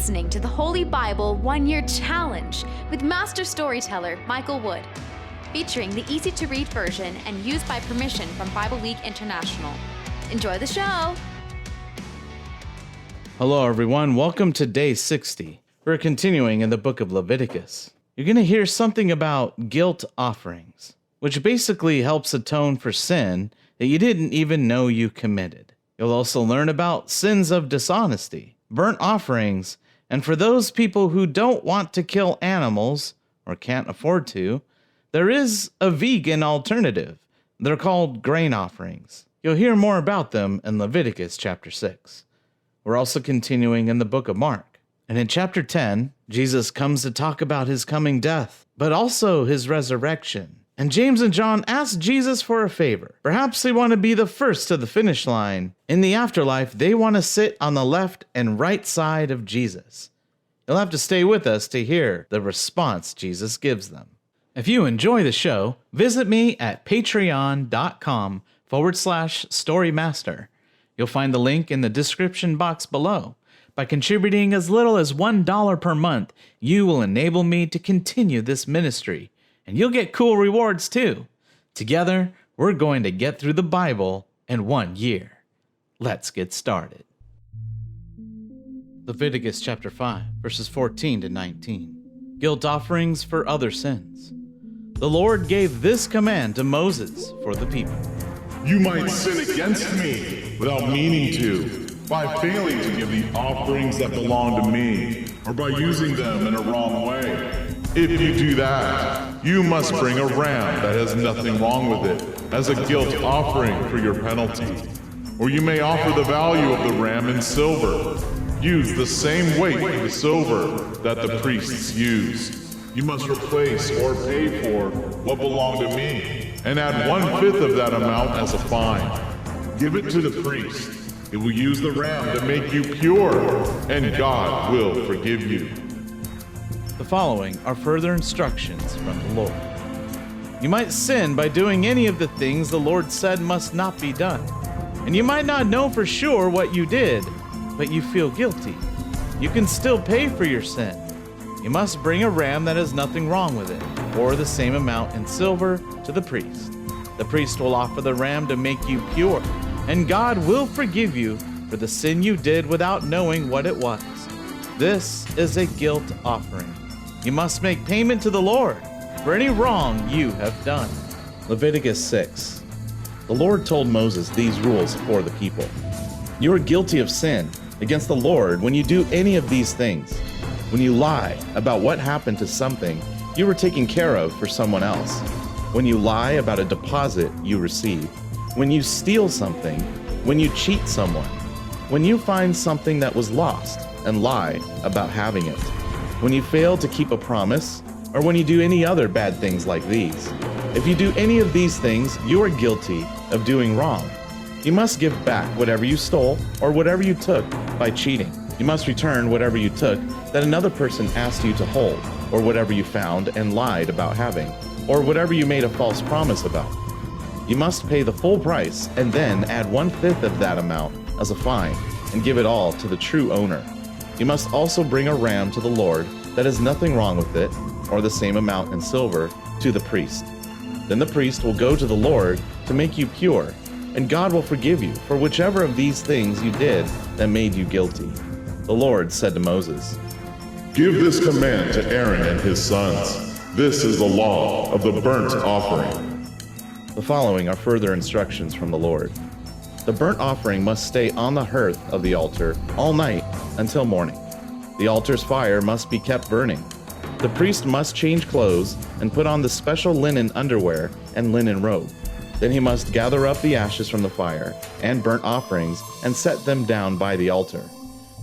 listening to the Holy Bible 1-Year Challenge with Master Storyteller Michael Wood, featuring the easy-to-read version and used by permission from Bible League International. Enjoy the show! Hello everyone, welcome to day 60. We're continuing in the book of Leviticus. You're going to hear something about guilt offerings, which basically helps atone for sin that you didn't even know you committed. You'll also learn about sins of dishonesty, burnt offerings, and for those people who don't want to kill animals or can't afford to, there is a vegan alternative. They're called grain offerings. You'll hear more about them in Leviticus chapter 6. We're also continuing in the book of Mark. And in chapter 10, Jesus comes to talk about his coming death, but also his resurrection. And James and John ask Jesus for a favor. Perhaps they want to be the first to the finish line. In the afterlife, they want to sit on the left and right side of Jesus. You'll have to stay with us to hear the response Jesus gives them. If you enjoy the show, visit me at patreon.com/storymaster. You'll find the link in the description box below. By contributing as little as $1 per month, you will enable me to continue this ministry, and you'll get cool rewards too. Together, we're going to get through the Bible in 1 year. Let's get started. Leviticus chapter 5, verses 14 to 19. Guilt offerings for other sins. The Lord gave this command to Moses for the people. You might sin against me without meaning to, by failing to give the offerings that belong to me, or by using them in a wrong way. If you do that, you must bring a ram that has nothing wrong with it as a guilt offering for your penalty. Or you may offer the value of the ram in silver. Use the same weight for the silver that the priests use. You must replace or pay for what belonged to me, and add 1/5 of that amount as a fine. Give it to the priest. It will use the ram to make you pure, and God will forgive you. The following are further instructions from the Lord. You might sin by doing any of the things the Lord said must not be done, and you might not know for sure what you did, but you feel guilty. You can still pay for your sin. You must bring a ram that has nothing wrong with it, or the same amount in silver to the priest. The priest will offer the ram to make you pure, and God will forgive you for the sin you did without knowing what it was. This is a guilt offering. You must make payment to the Lord for any wrong you have done. Leviticus 6. The Lord told Moses these rules for the people. You are guilty of sin against the Lord when you do any of these things. When you lie about what happened to something you were taking care of for someone else. When you lie about a deposit you received. When you steal something. When you cheat someone. When you find something that was lost and lie about having it. When you fail to keep a promise, or when you do any other bad things like these. If you do any of these things, you are guilty of doing wrong. You must give back whatever you stole or whatever you took by cheating. You must return whatever you took that another person asked you to hold, or whatever you found and lied about having, or whatever you made a false promise about. You must pay the full price and then add 1/5 of that amount as a fine and give it all to the true owner. You must also bring a ram to the Lord that has nothing wrong with it, or the same amount in silver, to the priest. Then the priest will go to the Lord to make you pure, and God will forgive you for whichever of these things you did that made you guilty. The Lord said to Moses, Give this command to Aaron and his sons. This is the law of the burnt offering. The following are further instructions from the Lord. The burnt offering must stay on the hearth of the altar all night until morning. The altar's fire must be kept burning. The priest must change clothes and put on the special linen underwear and linen robe. Then he must gather up the ashes from the fire and burnt offerings and set them down by the altar.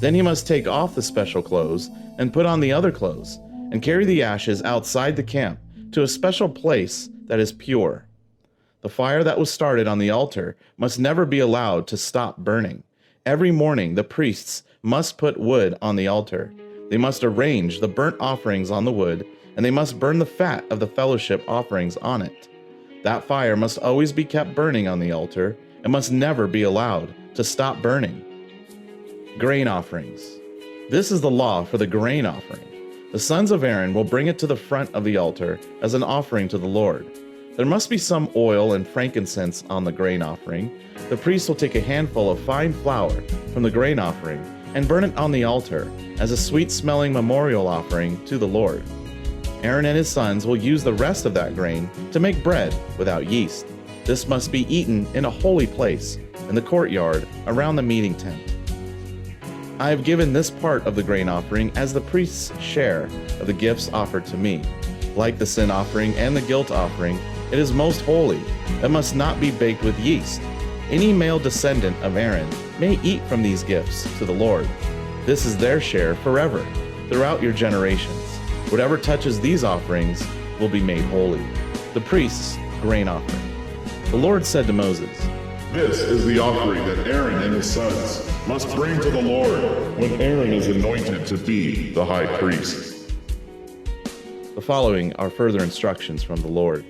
Then he must take off the special clothes and put on the other clothes and carry the ashes outside the camp to a special place that is pure. The fire that was started on the altar must never be allowed to stop burning. Every morning the priests must put wood on the altar. They must arrange the burnt offerings on the wood, and they must burn the fat of the fellowship offerings on it. That fire must always be kept burning on the altar and must never be allowed to stop burning. Grain offerings. This is the law for the grain offering. The sons of Aaron will bring it to the front of the altar as an offering to the Lord. There must be some oil and frankincense on the grain offering. The priest will take a handful of fine flour from the grain offering and burn it on the altar as a sweet-smelling memorial offering to the Lord. Aaron and his sons will use the rest of that grain to make bread without yeast. This must be eaten in a holy place, in the courtyard around the meeting tent. I have given this part of the grain offering as the priest's share of the gifts offered to me. Like the sin offering and the guilt offering, it is most holy. It must not be baked with yeast. Any male descendant of Aaron may eat from these gifts to the Lord. This is their share forever, throughout your generations. Whatever touches these offerings will be made holy. The priest's grain offering. The Lord said to Moses, This is the offering that Aaron and his sons must bring to the Lord when Aaron is anointed to be the high priest. The following are further instructions from the Lord.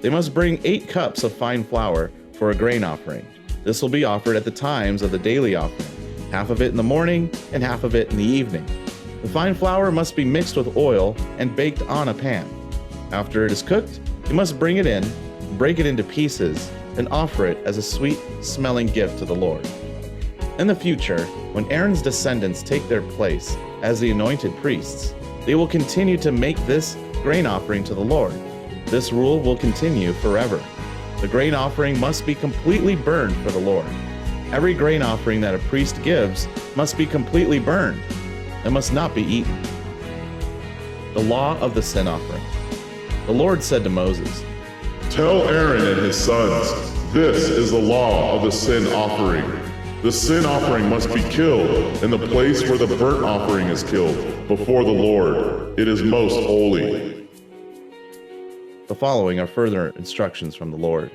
They must bring 8 cups of fine flour for a grain offering. This will be offered at the times of the daily offering, half of it in the morning and half of it in the evening. The fine flour must be mixed with oil and baked on a pan. After it is cooked, you must bring it in, break it into pieces, and offer it as a sweet-smelling gift to the Lord. In the future, when Aaron's descendants take their place as the anointed priests, they will continue to make this grain offering to the Lord. This rule will continue forever. The grain offering must be completely burned for the Lord. Every grain offering that a priest gives must be completely burned. It must not be eaten. The law of the sin offering. The Lord said to Moses, Tell Aaron and his sons, this is the law of the sin offering. The sin offering must be killed in the place where the burnt offering is killed, before the Lord. It is most holy. The following are further instructions from the Lord.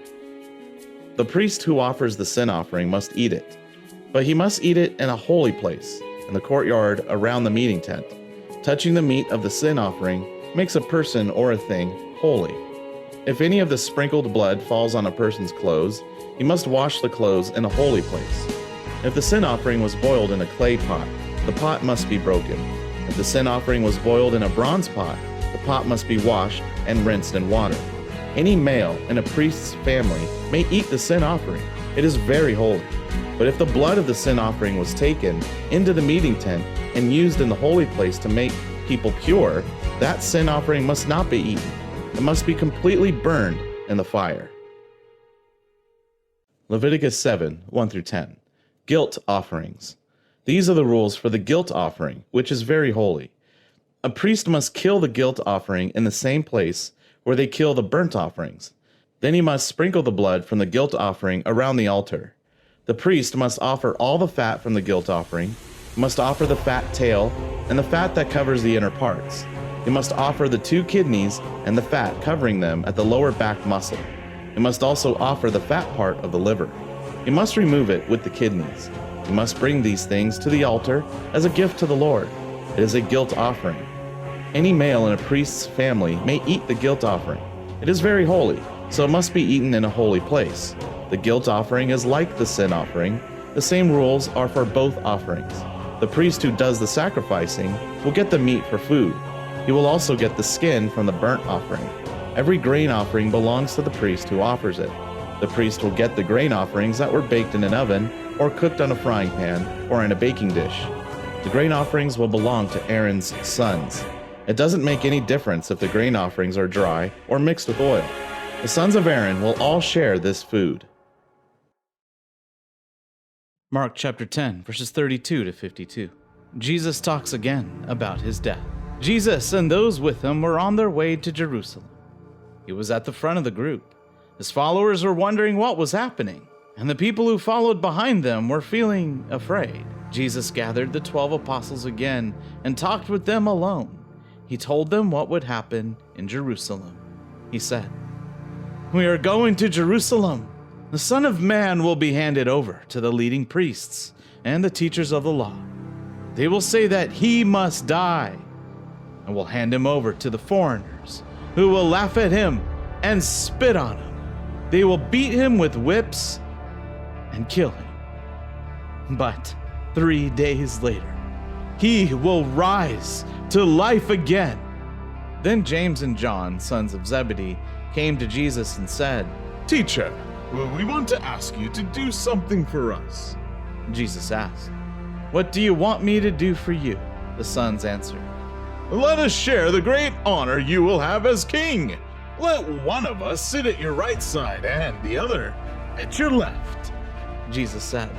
The priest who offers the sin offering must eat it, but he must eat it in a holy place, in the courtyard around the meeting tent. Touching the meat of the sin offering makes a person or a thing holy. If any of the sprinkled blood falls on a person's clothes, he must wash the clothes in a holy place. If the sin offering was boiled in a clay pot, the pot must be broken. If the sin offering was boiled in a bronze pot, the pot must be washed and rinsed in water. Any male in a priest's family may eat the sin offering. It is very holy. But if the blood of the sin offering was taken into the meeting tent and used in the holy place to make people pure, that sin offering must not be eaten. It must be completely burned in the fire. Leviticus 7, 1-10. Guilt offerings. These are the rules for the guilt offering, which is very holy. A priest must kill the guilt offering in the same place where they kill the burnt offerings. Then he must sprinkle the blood from the guilt offering around the altar. The priest must offer all the fat from the guilt offering. He must offer the fat tail and the fat that covers the inner parts. He must offer the 2 kidneys and the fat covering them at the lower back muscle. He must also offer the fat part of the liver. He must remove it with the kidneys. He must bring these things to the altar as a gift to the Lord. It is a guilt offering. Any male in a priest's family may eat the guilt offering. It is very holy, so it must be eaten in a holy place. The guilt offering is like the sin offering. The same rules are for both offerings. The priest who does the sacrificing will get the meat for food. He will also get the skin from the burnt offering. Every grain offering belongs to the priest who offers it. The priest will get the grain offerings that were baked in an oven or cooked on a frying pan or in a baking dish. The grain offerings will belong to Aaron's sons. It doesn't make any difference if the grain offerings are dry or mixed with oil. The sons of Aaron will all share this food. Mark chapter 10, verses 32-52. Jesus talks again about his death. Jesus and those with him were on their way to Jerusalem. He was at the front of the group. His followers were wondering what was happening, and the people who followed behind them were feeling afraid. Jesus gathered the 12 apostles again and talked with them alone. He told them what would happen in Jerusalem. He said, "We are going to Jerusalem. The Son of Man will be handed over to the leading priests and the teachers of the law. They will say that he must die, and will hand him over to the foreigners, who will laugh at him and spit on him. They will beat him with whips and kill him. But 3 days later, he will rise to life again." Then James and John, sons of Zebedee, came to Jesus and said, "Teacher, we want to ask you to do something for us." Jesus asked, "What do you want me to do for you?" The sons answered, "Let us share the great honor you will have as king. Let one of us sit at your right side and the other at your left." Jesus said,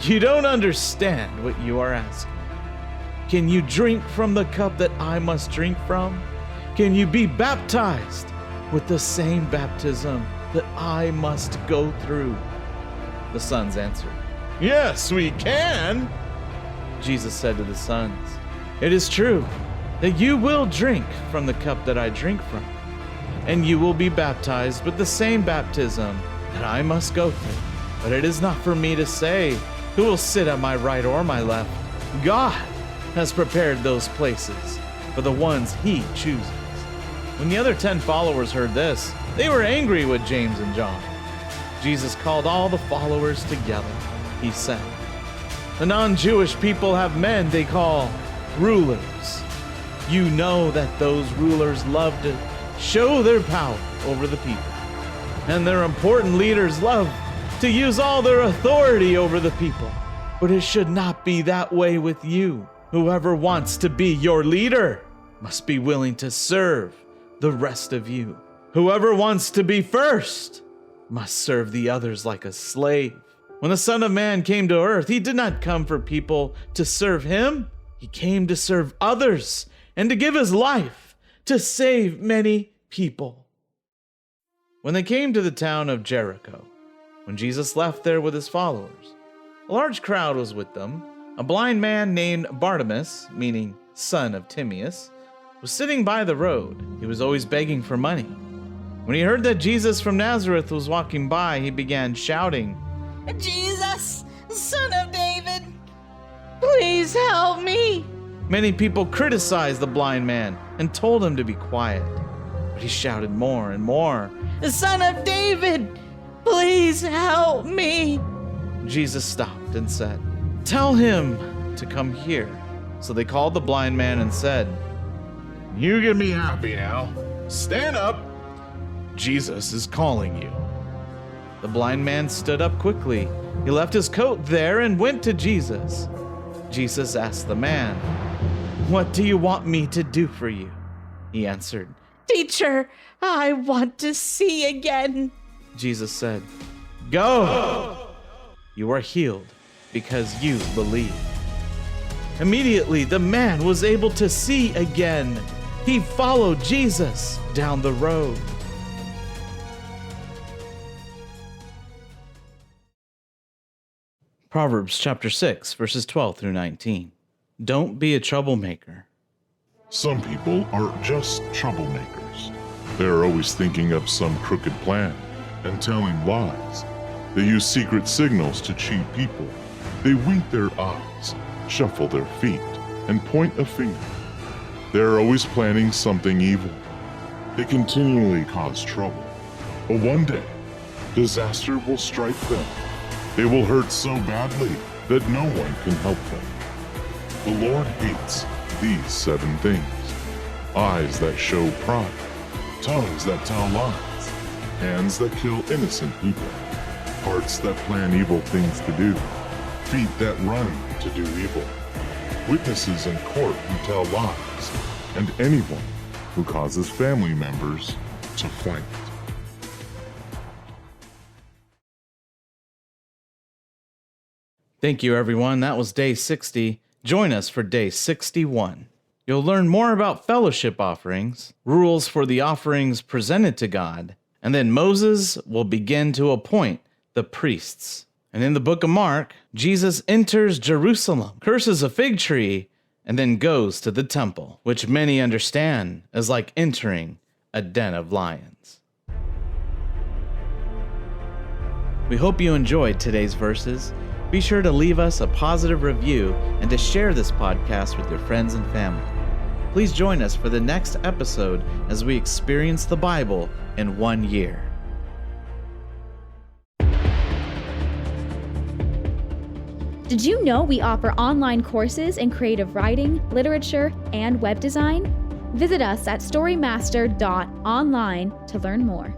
"You don't understand what you are asking. Can you drink from the cup that I must drink from? Can you be baptized with the same baptism that I must go through?" The sons answered, "Yes, we can." Jesus said to the sons, "It is true that you will drink from the cup that I drink from, and you will be baptized with the same baptism that I must go through. But it is not for me to say who will sit at my right or my left. God has prepared those places for the ones he chooses." When the other 10 followers heard this, they were angry with James and John. Jesus called all the followers together. He said, "The non-Jewish people have men they call rulers. You know that those rulers love to show their power over the people, and their important leaders love to use all their authority over the people. But it should not be that way with you. Whoever wants to be your leader must be willing to serve the rest of you. Whoever wants to be first must serve the others like a slave. When the Son of Man came to earth, he did not come for people to serve him. He came to serve others and to give his life to save many people." When they came to the town of Jericho, when Jesus left there with his followers, a large crowd was with them. A blind man named Bartimaeus, meaning son of Timaeus, was sitting by the road. He was always begging for money. When he heard that Jesus from Nazareth was walking by, he began shouting, "Jesus, Son of David, please help me." Many people criticized the blind man and told him to be quiet, but he shouted more and more, "Son of David, please help me." Jesus stopped and said, "Tell him to come here." So they called the blind man and said, "You can be happy now. Stand up. Jesus is calling you." The blind man stood up quickly. He left his coat there and went to Jesus. Jesus asked the man, "What do you want me to do for you?" He answered, "Teacher, I want to see again." Jesus said, "Go! You are healed because you believe." Immediately, the man was able to see again. He followed Jesus down the road. Proverbs chapter 6, verses 12 through 19. Don't be a troublemaker. Some people are just troublemakers. They're always thinking up some crooked plan and telling lies. They use secret signals to cheat people. They wink their eyes, shuffle their feet, and point a finger. They're always planning something evil. They continually cause trouble. But one day, disaster will strike them. They will hurt so badly that no one can help them. The Lord hates these 7 things: eyes that show pride, tongues that tell lies, hands that kill innocent people, hearts that plan evil things to do, feet that run to do evil, witnesses in court who tell lies, and anyone who causes family members to fight. Thank you, everyone. That was day 60. Join us for day 61. You'll learn more about fellowship offerings, rules for the offerings presented to God, and then Moses will begin to appoint the priests. And in the book of Mark, Jesus enters Jerusalem, curses a fig tree, and then goes to the temple, which many understand as like entering a den of lions. We hope you enjoyed today's verses. Be sure to leave us a positive review and to share this podcast with your friends and family. Please join us for the next episode as we experience the Bible in 1 year. Did you know we offer online courses in creative writing, literature, and web design? Visit us at storymaster.online to learn more.